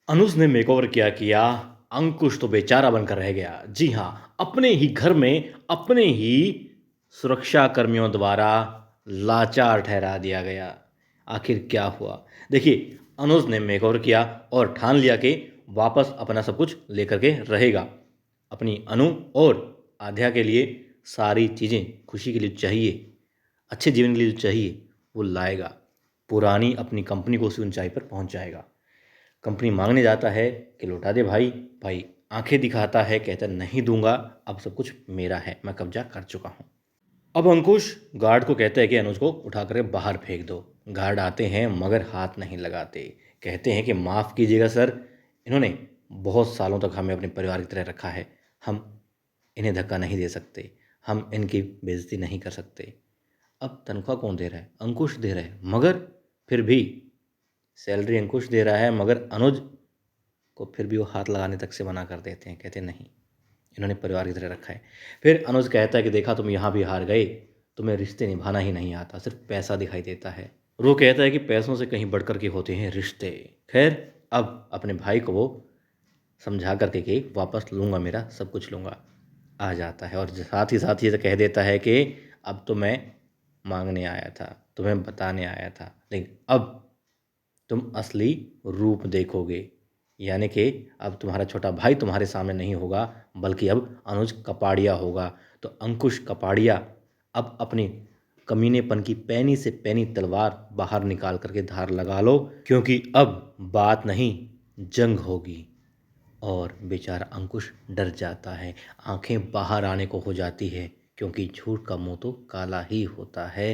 अनुज ने मेकओवर किया, अंकुश तो बेचारा बनकर रह गया। जी हाँ, अपने ही घर में अपने ही सुरक्षा कर्मियों द्वारा लाचार ठहरा दिया गया। आखिर क्या हुआ? देखिए, अनुज ने मेकओवर किया और ठान लिया कि वापस अपना सब कुछ लेकर के रहेगा। अपनी अनु और आध्या के लिए सारी चीज़ें खुशी के लिए चाहिए, अच्छे जीवन के लिए जो चाहिए वो लाएगा। पुरानी अपनी कंपनी को उसी ऊंचाई पर पहुंचाएगा। कंपनी मांगने जाता है कि लौटा दे भाई। भाई आंखें दिखाता है, कहता नहीं दूंगा, अब सब कुछ मेरा है, मैं कब्जा कर चुका हूँ। अब अंकुश गार्ड को कहता है कि अनुज को उठा कर बाहर फेंक दो। गार्ड आते हैं मगर हाथ नहीं लगाते। कहते हैं कि माफ़ कीजिएगा सर, इन्होंने बहुत सालों तक हमें अपने परिवार की तरह रखा है, हम इन्हें धक्का नहीं दे सकते, हम इनकी बेइज्जती नहीं कर सकते। अब तनख्वाह कौन दे रहा है? अंकुश दे रहा है, मगर फिर भी सैलरी अंकुश दे रहा है, मगर अनुज को फिर भी वो हाथ लगाने तक से मना कर देते हैं। कहते नहीं, इन्होंने परिवार की तरह रखा है। फिर अनुज कहता है कि देखा तुम यहाँ भी हार गए, तुम्हें रिश्ते निभाना ही नहीं आता, सिर्फ पैसा दिखाई देता है। वो कहता है कि पैसों से कहीं बढ़कर के होते हैं रिश्ते। खैर, अब अपने भाई को वो समझा करके कि वापस लूँगा, मेरा सब कुछ लूँगा, आ जाता है और साथ ही ये कह देता है कि अब तो मैं मांगने आया था, तुम्हें बताने आया था, लेकिन अब तुम असली रूप देखोगे। यानी कि अब तुम्हारा छोटा भाई तुम्हारे सामने नहीं होगा, बल्कि अब अनुज कपाड़िया होगा। तो अंकुश कपाड़िया अब अपनी कमीनेपन की पैनी से पैनी तलवार बाहर निकाल करके धार लगा लो, क्योंकि अब बात नहीं जंग होगी। और बेचारा अंकुश डर जाता है, आंखें बाहर आने को हो जाती है, क्योंकि झूठ का मुंह तो काला ही होता है।